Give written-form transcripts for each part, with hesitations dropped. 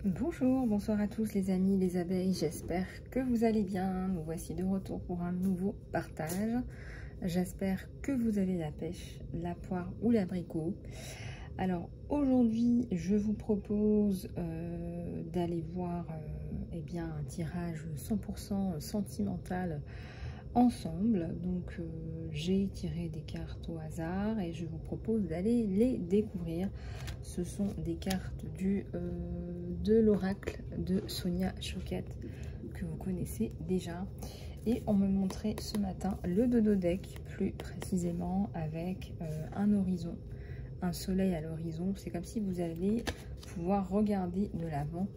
Bonjour, bonsoir à tous les amis, les abeilles, j'espère que vous allez bien. Nous voici de retour pour un nouveau partage. J'espère que vous avez la pêche, la poire ou l'abricot. Alors aujourd'hui, je vous propose d'aller voir eh bien, un tirage 100% sentimental ensemble. Donc j'ai tiré des cartes au hasard et je vous propose d'aller les découvrir. Ce sont des cartes de l'oracle de Sonia Choquette que vous connaissez déjà, et on me montrait ce matin le dodo deck, plus précisément avec un horizon, un soleil à l'horizon. C'est comme si vous allez pouvoir regarder de l'avant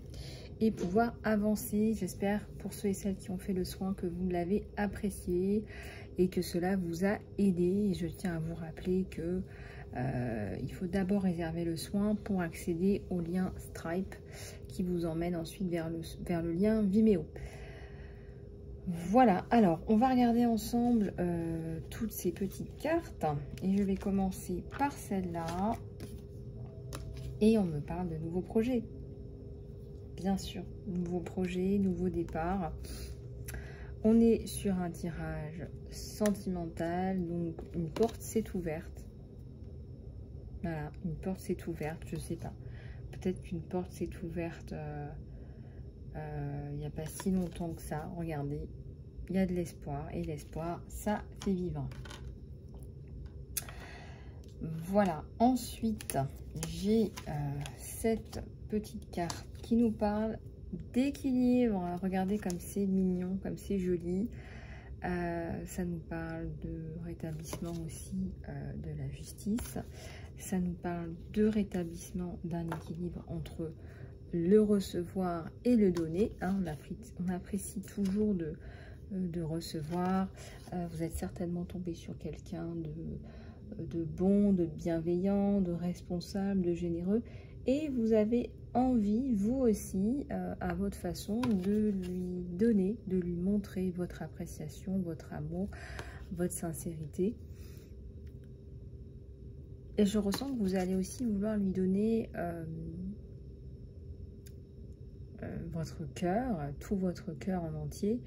et pouvoir avancer. J'espère pour ceux et celles qui ont fait le soin que vous l'avez apprécié et que cela vous a aidé. Et je tiens à vous rappeler que il faut d'abord réserver le soin pour accéder au lien Stripe qui vous emmène ensuite vers le lien Vimeo. Voilà, alors on va regarder ensemble toutes ces petites cartes et je vais commencer par celle-là. Et on me parle de nouveaux projets. Bien sûr, nouveau projet, nouveau départ. On est sur un tirage sentimental, donc une porte s'est ouverte. Voilà, une porte s'est ouverte, je sais pas. Peut-être qu'une porte s'est ouverte il n'y a pas si longtemps que ça. Regardez, il y a de l'espoir et l'espoir, ça fait vivant. Voilà, ensuite, j'ai cette petite carte qui nous parle d'équilibre. Regardez comme c'est mignon, comme c'est joli. Ça nous parle de rétablissement aussi de la justice. Ça nous parle de rétablissement d'un équilibre entre le recevoir et le donner. Hein, on apprécie toujours de recevoir. Vous êtes certainement tombé sur quelqu'un de bon, de bienveillant, de responsable, de généreux. Et vous avez envie, vous aussi, à votre façon, de lui donner, de lui montrer votre appréciation, votre amour, votre sincérité. Et je ressens que vous allez aussi vouloir lui donner votre cœur, tout votre cœur en entier.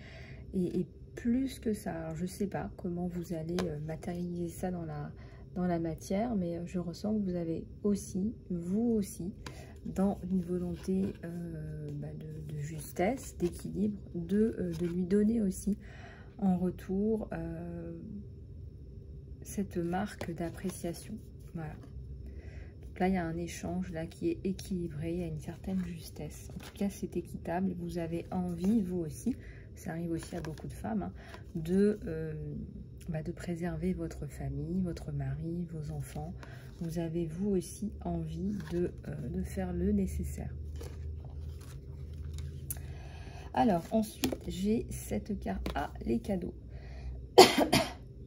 Et plus que ça, alors je ne sais pas comment vous allez matérialiser ça dans la matière, mais je ressens que vous avez aussi, vous aussi, dans une volonté de justesse, d'équilibre, de lui donner aussi en retour cette marque d'appréciation. Voilà. Donc là, il y a un échange là qui est équilibré, il y a une certaine justesse. En tout cas, c'est équitable. Vous avez envie, vous aussi, ça arrive aussi à beaucoup de femmes, hein, de préserver votre famille, votre mari, vos enfants. Vous avez vous aussi envie de faire le nécessaire. Alors ensuite j'ai cette carte, les cadeaux.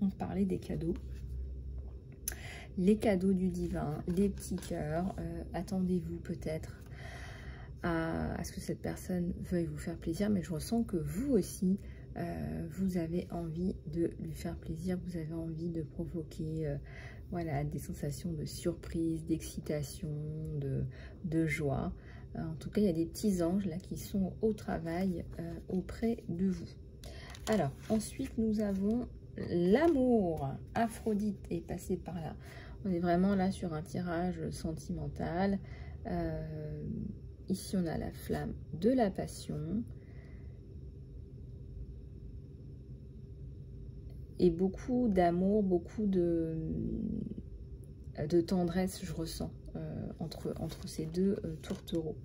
On parlait des cadeaux. Les cadeaux du divin, les petits cœurs. Attendez-vous peut-être à ce que cette personne veuille vous faire plaisir, mais je ressens que vous aussi, vous avez envie de lui faire plaisir, vous avez envie de provoquer voilà, des sensations de surprise, d'excitation, de joie. En tout cas, il y a des petits anges là qui sont au travail auprès de vous. Alors, ensuite, nous avons l'amour. Aphrodite est passée par là. On est vraiment là sur un tirage sentimental. Ici, on a la flamme de la passion. Et beaucoup d'amour, beaucoup de tendresse, je ressens, entre ces deux tourtereaux.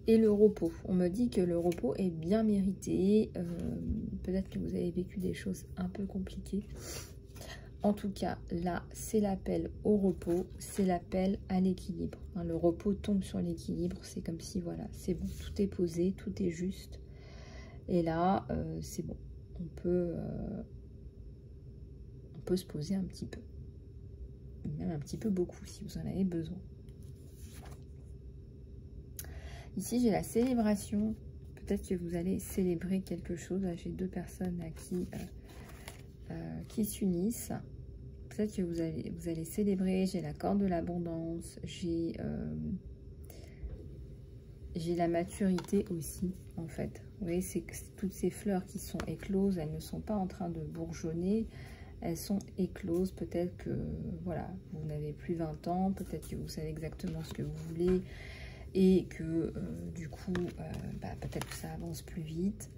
Et le repos. On me dit que le repos est bien mérité. Peut-être que vous avez vécu des choses un peu compliquées. En tout cas, là, c'est l'appel au repos, c'est l'appel à l'équilibre. Hein, le repos tombe sur l'équilibre, c'est comme si, voilà, c'est bon, tout est posé, tout est juste. Et là, c'est bon, on peut se poser un petit peu. Même un petit peu beaucoup, si vous en avez besoin. Ici, j'ai la célébration. Peut-être que vous allez célébrer quelque chose. J'ai deux personnes qui s'unissent peut-être que vous allez célébrer. J'ai la corde de l'abondance, j'ai la maturité aussi, en fait. Vous voyez, c'est que toutes ces fleurs qui sont écloses, elles ne sont pas en train de bourgeonner, elles sont écloses. Peut-être que, voilà, vous n'avez plus 20 ans, peut-être que vous savez exactement ce que vous voulez, et que, du coup, peut-être que ça avance plus vite.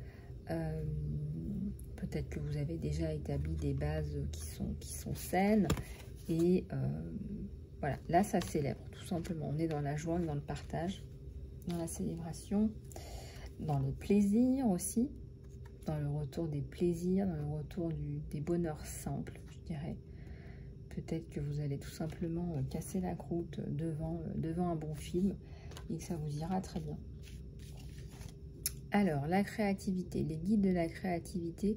Peut-être que vous avez déjà établi des bases qui sont saines, et voilà, là, ça célèbre, tout simplement. On est dans la joie, dans le partage, dans la célébration, dans le plaisir aussi, dans le retour des plaisirs, dans le retour des bonheurs simples, je dirais. Peut-être que vous allez tout simplement casser la croûte devant un bon film et que ça vous ira très bien. Alors, la créativité, les guides de la créativité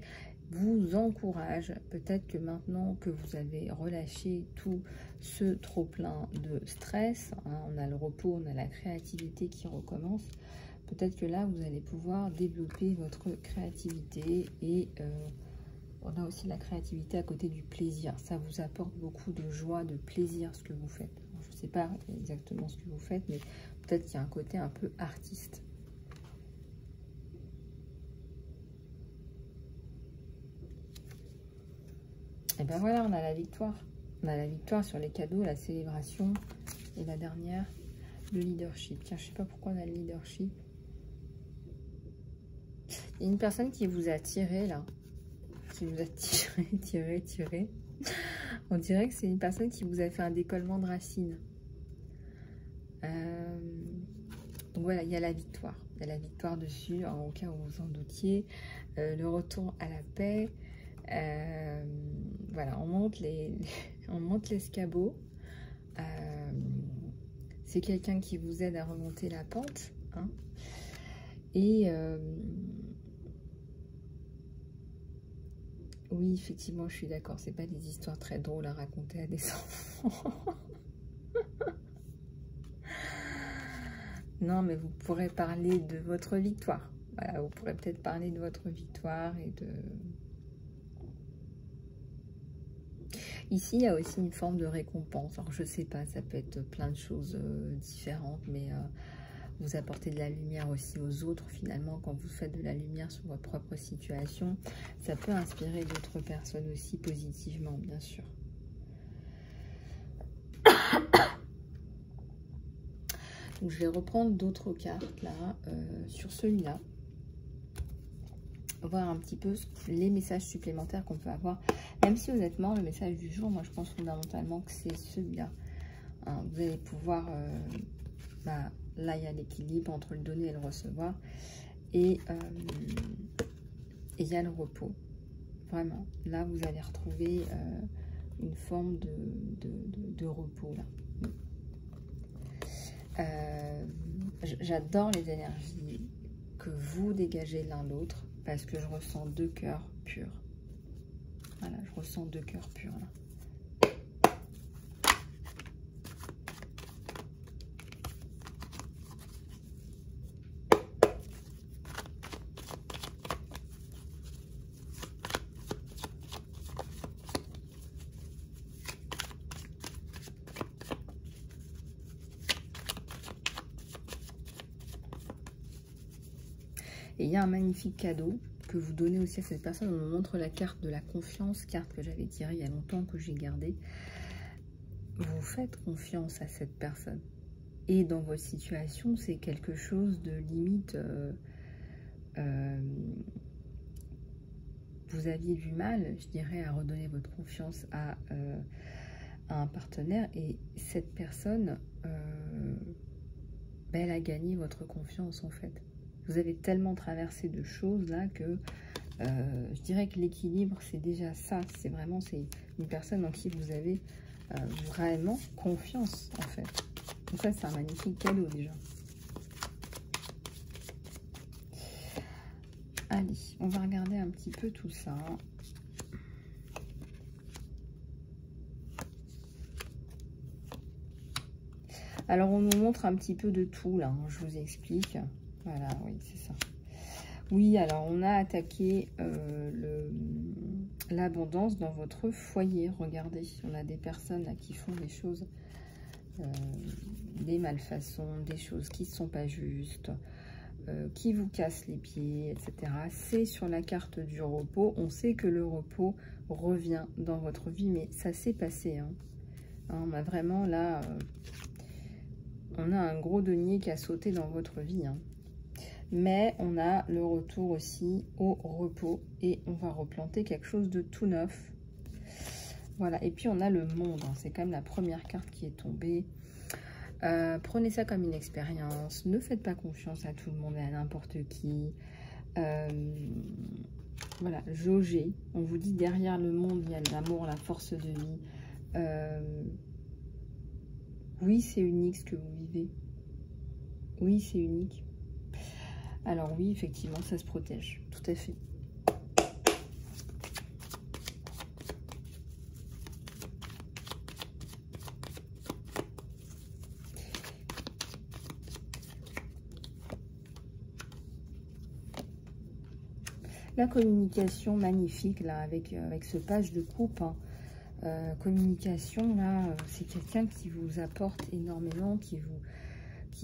vous encouragent. Peut-être que maintenant que vous avez relâché tout ce trop-plein de stress, hein, on a le repos, on a la créativité qui recommence, peut-être que là, vous allez pouvoir développer votre créativité et on a aussi la créativité à côté du plaisir. Ça vous apporte beaucoup de joie, de plaisir, ce que vous faites. Alors, je ne sais pas exactement ce que vous faites, mais peut-être qu'il y a un côté un peu artiste. Et ben voilà, on a la victoire. On a la victoire sur les cadeaux, la célébration. Et la dernière, le leadership. Tiens, je ne sais pas pourquoi on a le leadership. Il y a une personne qui vous a tiré là. Qui vous a tiré. On dirait que c'est une personne qui vous a fait un décollement de racines. Donc voilà, il y a la victoire. Il y a la victoire dessus, au cas où vous en doutiez. Le retour à la paix. Voilà, on monte l'escabeau. C'est quelqu'un qui vous aide à remonter la pente, hein. Et oui, effectivement, je suis d'accord. C'est pas des histoires très drôles à raconter à des enfants. Non, mais vous pourrez parler de votre victoire. Voilà, vous pourrez peut-être parler de votre victoire et de... Ici, il y a aussi une forme de récompense. Alors, je sais pas, ça peut être plein de choses différentes, mais vous apportez de la lumière aussi aux autres. Finalement, quand vous faites de la lumière sur votre propre situation, ça peut inspirer d'autres personnes aussi positivement, bien sûr. Donc, je vais reprendre d'autres cartes là, sur celui-là. Voir un petit peu les messages supplémentaires qu'on peut avoir. Même si honnêtement, le message du jour, moi je pense fondamentalement que c'est celui-là. Hein, vous allez pouvoir... là, il y a l'équilibre entre le donner et le recevoir. Et il y a le repos. Vraiment. Là, vous allez retrouver une forme de repos là. J'adore les énergies que vous dégagez l'un l'autre parce que je ressens deux cœurs purs. Voilà, je ressens deux cœurs purs là. Et il y a un magnifique cadeau que vous donnez aussi à cette personne. On me montre la carte de la confiance, carte que j'avais tirée il y a longtemps, que j'ai gardée. Vous faites confiance à cette personne. Et dans votre situation, c'est quelque chose de limite... vous aviez du mal, je dirais, à redonner votre confiance à un partenaire. Et cette personne, elle a gagné votre confiance, en fait. Vous avez tellement traversé de choses là que je dirais que l'équilibre, c'est déjà ça. C'est vraiment une personne en qui vous avez vraiment confiance, en fait. Donc ça, c'est un magnifique cadeau déjà. Allez, on va regarder un petit peu tout ça. Alors, on nous montre un petit peu de tout là, hein, je vous explique. Voilà, oui, c'est ça. Oui, alors on a attaqué l'abondance dans votre foyer. Regardez, on a des personnes là qui font des choses, des malfaçons, des choses qui ne sont pas justes, qui vous cassent les pieds, etc. C'est sur la carte du repos. On sait que le repos revient dans votre vie, mais ça s'est passé. Hein. On a vraiment là, on a un gros denier qui a sauté dans votre vie. Hein. Mais on a le retour aussi au repos et on va replanter quelque chose de tout neuf. Voilà, et puis on a le monde. Hein. C'est quand même la première carte qui est tombée. Prenez ça comme une expérience, ne faites pas confiance à tout le monde et à n'importe qui. Voilà, jaugez. On vous dit derrière le monde, il y a de l'amour, la force de vie. Oui, c'est unique ce que vous vivez. Oui, c'est unique. Alors oui, effectivement, ça se protège, tout à fait. La communication magnifique là avec ce page de coupe, hein. Communication là, c'est quelqu'un qui vous apporte énormément, qui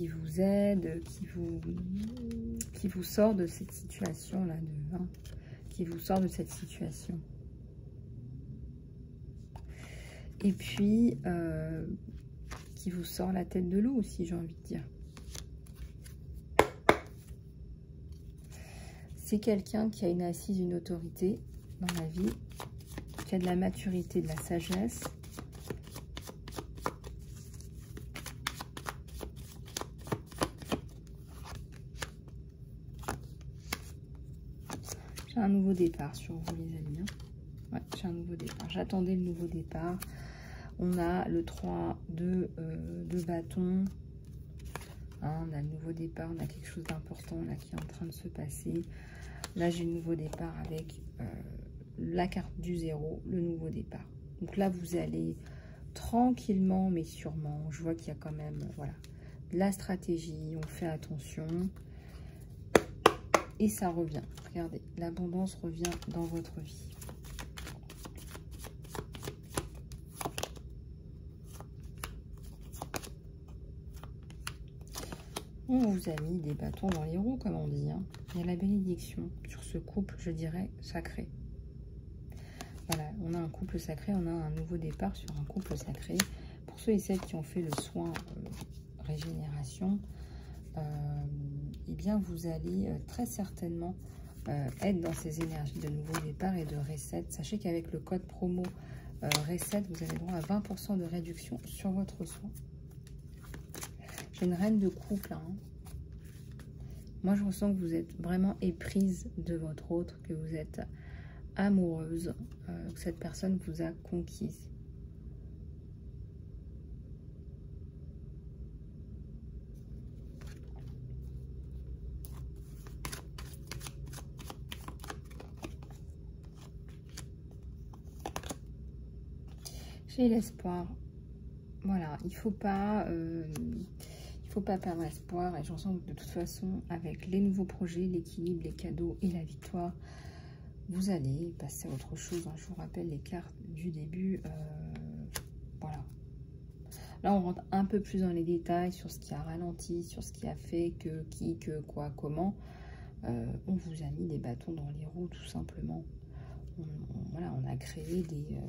vous aide, qui vous sort de cette situation là, qui vous sort de cette situation. Et puis qui vous sort la tête de l'eau aussi, j'ai envie de dire. C'est quelqu'un qui a une assise, une autorité dans la vie, qui a de la maturité, de la sagesse. J'ai un nouveau départ sur vous, les amis. Hein. Ouais, j'ai un nouveau départ. J'attendais le nouveau départ. On a le 3 de bâton. Hein, on a le nouveau départ. On a quelque chose d'important là qui est en train de se passer. Là, j'ai le nouveau départ avec la carte du 0, le nouveau départ. Donc là, vous allez tranquillement, mais sûrement. Je vois qu'il y a quand même, voilà, de la stratégie. On fait attention. Et ça revient. Regardez, l'abondance revient dans votre vie. On vous a mis des bâtons dans les roues, comme on dit. Hein. Il y a la bénédiction sur ce couple, je dirais, sacré. Voilà, on a un couple sacré, on a un nouveau départ sur un couple sacré. Pour ceux et celles qui ont fait le soin régénération, eh bien, vous allez très certainement être dans ces énergies de nouveau départ et de reset. Sachez qu'avec le code promo reset, vous avez droit à 20% de réduction sur votre soin. J'ai une reine de couple. Hein. Moi, je ressens que vous êtes vraiment éprise de votre autre, que vous êtes amoureuse, que cette personne vous a conquise. J'ai l'espoir. Voilà, il faut pas perdre espoir. Et j'en sens que de toute façon, avec les nouveaux projets, l'équilibre, les cadeaux et la victoire, vous allez passer à autre chose. Hein. Je vous rappelle les cartes du début. Voilà. Là, on rentre un peu plus dans les détails sur ce qui a ralenti, sur ce qui a fait que, qui, que, quoi, comment. On vous a mis des bâtons dans les roues, tout simplement. Voilà, on a créé des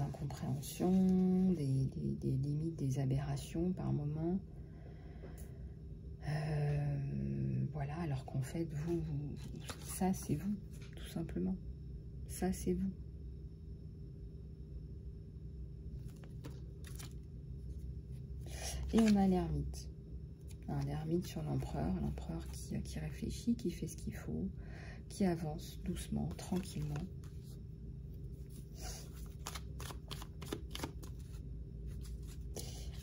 incompréhensions, des limites, des aberrations par moment. Voilà, alors qu'en fait, ça c'est vous, tout simplement. Ça c'est vous. Et on a l'ermite. L'ermite sur l'empereur qui réfléchit, qui fait ce qu'il faut, qui avance doucement, tranquillement.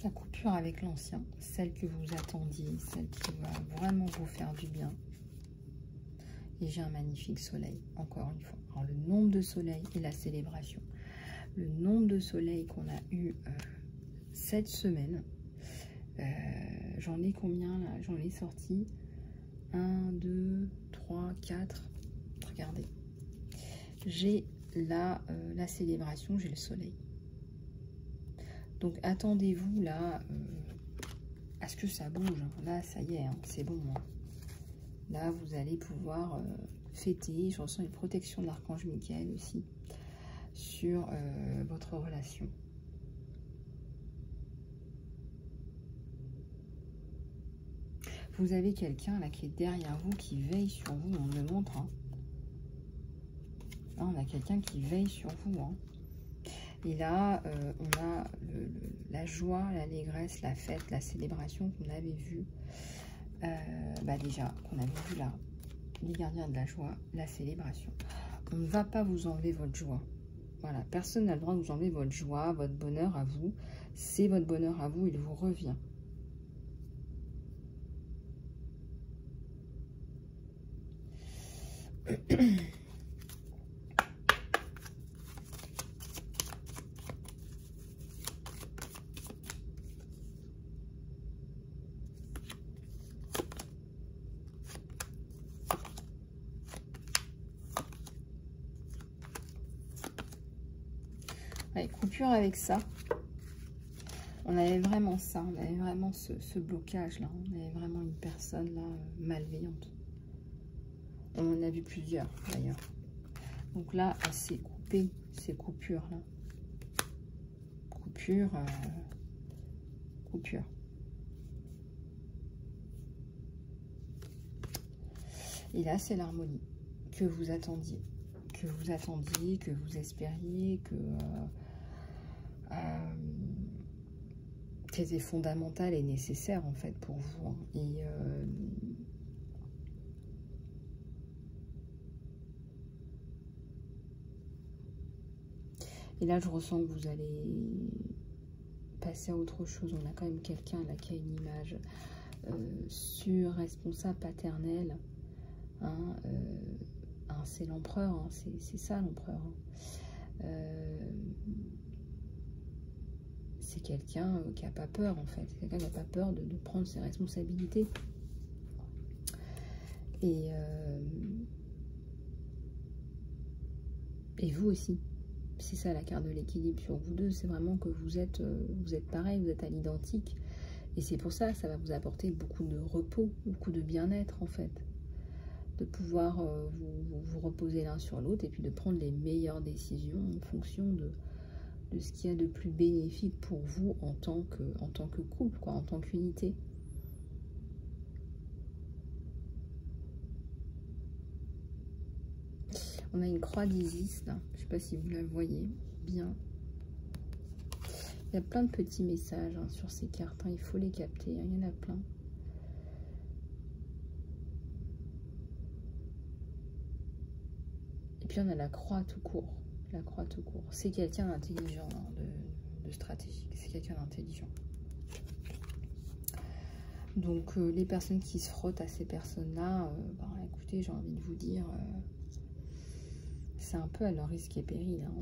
La coupure avec l'ancien, celle que vous attendiez, celle qui va vraiment vous faire du bien. Et j'ai un magnifique soleil, encore une fois. Alors, le nombre de soleils et la célébration. Le nombre de soleils qu'on a eu cette semaine. J'en ai combien là? J'en ai sorti 1, 2, 3, 4. Regardez. j'ai la célébration, j'ai le soleil. Donc attendez-vous là à ce que ça bouge. Là, ça y est, hein, c'est bon. Hein. Là, vous allez pouvoir fêter. Je ressens une protection de l'archange Michael aussi sur votre relation. Vous avez quelqu'un là qui est derrière vous, qui veille sur vous, on me le montre. Hein. Là, on a quelqu'un qui veille sur vous. Hein. Et là, on a la joie, l'allégresse, la fête, la célébration qu'on avait vue. Déjà, qu'on avait vu là, les gardiens de la joie, la célébration. On ne va pas vous enlever votre joie. Voilà, personne n'a le droit de vous enlever votre joie, votre bonheur à vous. C'est votre bonheur à vous, il vous revient. Ouais, coupure avec ça. On avait vraiment ça, on avait vraiment ce blocage là. On avait vraiment une personne là malveillante. On en a vu plusieurs d'ailleurs. Donc là, c'est coupé, ces coupures là. Coupure. Et là, c'est l'harmonie que vous attendiez. Que vous espériez, qui était fondamentale et nécessaire en fait pour vous. Hein. Et là, je ressens que vous allez passer à autre chose. On a quand même quelqu'un là qui a une image sur responsable paternel. Hein, c'est l'empereur, hein, c'est ça l'empereur. Hein. C'est quelqu'un qui n'a pas peur en fait. C'est quelqu'un qui n'a pas peur de prendre ses responsabilités. Et vous aussi. C'est ça la carte de l'équilibre sur vous deux. C'est vraiment que vous êtes pareil, vous êtes à l'identique. Et c'est pour ça que ça va vous apporter beaucoup de repos, beaucoup de bien-être en fait. De pouvoir vous reposer l'un sur l'autre et puis de prendre les meilleures décisions en fonction de ce qu'il y a de plus bénéfique pour vous en tant que couple, quoi, en tant qu'unité. On a une croix d'Isis là, je ne sais pas si vous la voyez bien. Il y a plein de petits messages hein, sur ces cartes, hein, il faut les capter, hein, il y en a plein. Et puis on a la croix tout court. La croix tout court. C'est quelqu'un d'intelligent, hein, de stratégique. C'est quelqu'un d'intelligent. Donc les personnes qui se frottent à ces personnes-là, écoutez, j'ai envie de vous dire, c'est un peu à leur risque et péril hein,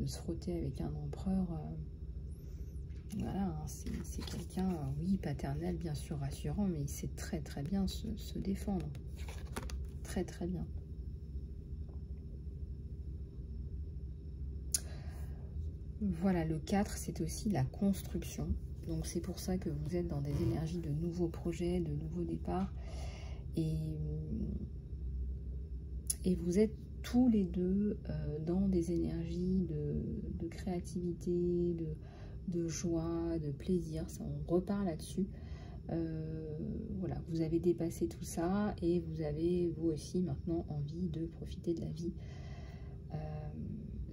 de se frotter avec un empereur. Voilà, hein, c'est quelqu'un, oui, paternel, bien sûr, rassurant, mais il sait très très bien se défendre. Très très bien. Voilà, le 4, c'est aussi la construction. Donc, c'est pour ça que vous êtes dans des énergies de nouveaux projets, de nouveaux départs. Et vous êtes tous les deux dans des énergies de créativité, de joie, de plaisir. Ça, on repart là-dessus. Voilà, vous avez dépassé tout ça et vous avez, vous aussi, maintenant envie de profiter de la vie.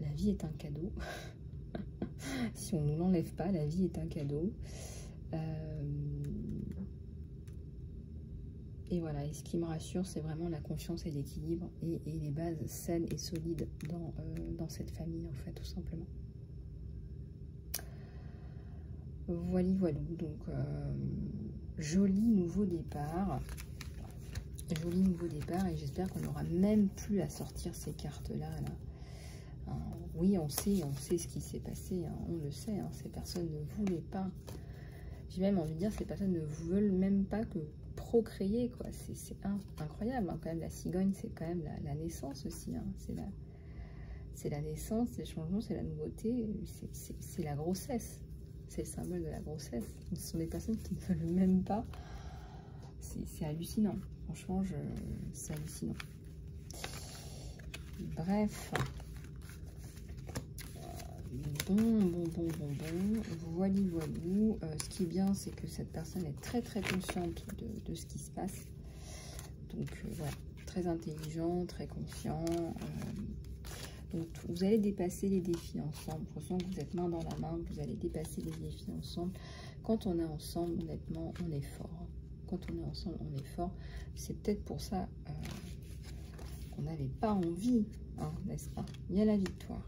La vie est un cadeau. Si on ne l'enlève pas, la vie est un cadeau. Et voilà, et ce qui me rassure, c'est vraiment la confiance et l'équilibre et les bases saines et solides dans cette famille, en fait, tout simplement. Voilà, voilà. Donc, joli nouveau départ. Joli nouveau départ, et j'espère qu'on n'aura même plus à sortir ces cartes-là, là. Oui, on sait ce qui s'est passé, hein, on le sait, hein, ces personnes ne voulaient pas, j'ai même envie de dire, ces personnes ne veulent même pas que procréer, quoi, c'est incroyable, hein, quand même, la cigogne, c'est quand même la naissance aussi, hein, c'est la naissance, c'est le changement, c'est la nouveauté, c'est la grossesse. C'est le symbole de la grossesse. Ce sont des personnes qui ne veulent même pas. C'est hallucinant. Franchement, c'est hallucinant. Bref. Bon. Voilou. Ce qui est bien, c'est que cette personne est très consciente de ce qui se passe. Donc, voilà. Très intelligent, très confiant. Donc, vous allez dépasser les défis ensemble. Je ressens que vous êtes main dans la main, que vous allez dépasser les défis ensemble. Quand on est ensemble, honnêtement, on est fort. Quand on est ensemble, on est fort. C'est peut-être pour ça qu'on n'avait pas envie, hein, n'est-ce pas? Il y a la victoire.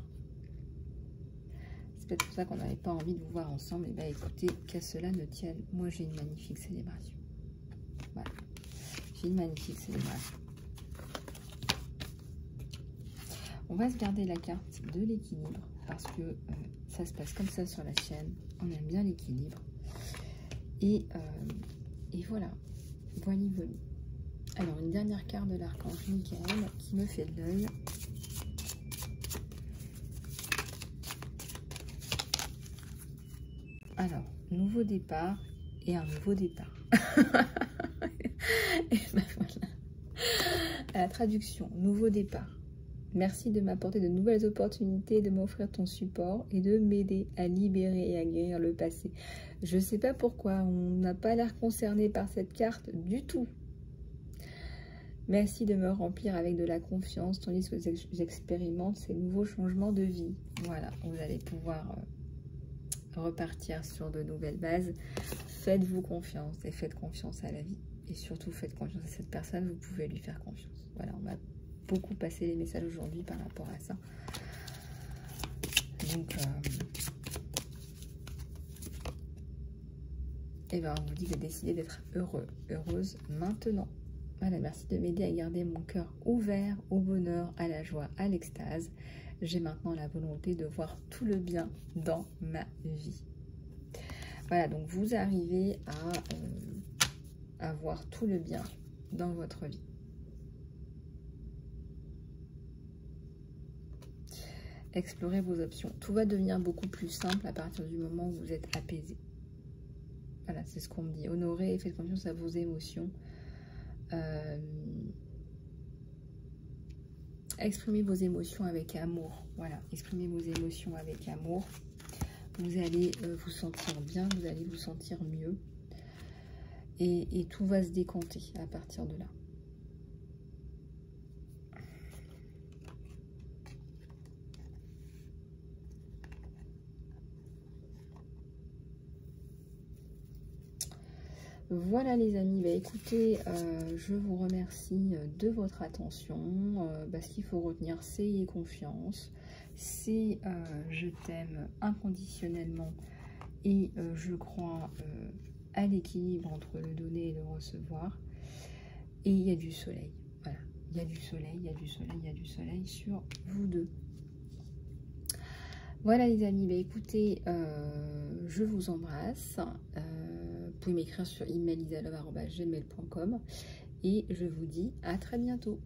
C'est peut-être pour ça qu'on n'avait pas envie de vous voir ensemble. Et bien, écoutez, qu'à cela ne tienne, moi, j'ai une magnifique célébration. Voilà. J'ai une magnifique célébration. On va se garder la carte de l'équilibre parce que ça se passe comme ça sur la chaîne. On aime bien l'équilibre. Et voilà. Voilou. Alors, une dernière carte de l'archange Michael qui me fait de l'œil. Alors, nouveau départ et un nouveau départ. Et ben voilà. La traduction, nouveau départ. Merci de m'apporter de nouvelles opportunités, de m'offrir ton support et de m'aider à libérer et à guérir le passé. Je ne sais pas pourquoi, on n'a pas l'air concerné par cette carte du tout. Merci de me remplir avec de la confiance, tandis que j'expérimente ces nouveaux changements de vie. Voilà, vous allez pouvoir repartir sur de nouvelles bases. Faites-vous confiance et faites confiance à la vie. Et surtout, faites confiance à cette personne, vous pouvez lui faire confiance. Voilà, on va beaucoup passer les messages aujourd'hui par rapport à ça. Donc, et ben, on vous dit de décider d'être heureux, heureuse maintenant. Voilà, merci de m'aider à garder mon cœur ouvert au bonheur, à la joie, à l'extase. J'ai maintenant la volonté de voir tout le bien dans ma vie. Voilà, donc vous arrivez à voir tout le bien dans votre vie. Explorez vos options. Tout va devenir beaucoup plus simple à partir du moment où vous êtes apaisé. Voilà, c'est ce qu'on me dit. Honorez et faites confiance à vos émotions. Exprimez vos émotions avec amour. Voilà, exprimez vos émotions avec amour. Vous allez vous sentir bien, vous allez vous sentir mieux. Et tout va se décanter à partir de là. Voilà les amis, bah, écoutez, je vous remercie de votre attention. Ce qu'il faut retenir, c'est ayez confiance, c'est je t'aime inconditionnellement et je crois à l'équilibre entre le donner et le recevoir. Et il y a du soleil, voilà, il y a du soleil, il y a du soleil, il y a du soleil sur vous deux. Voilà les amis, bah, écoutez, je vous embrasse. Vous pouvez m'écrire sur email isalove@gmail.com et je vous dis à très bientôt.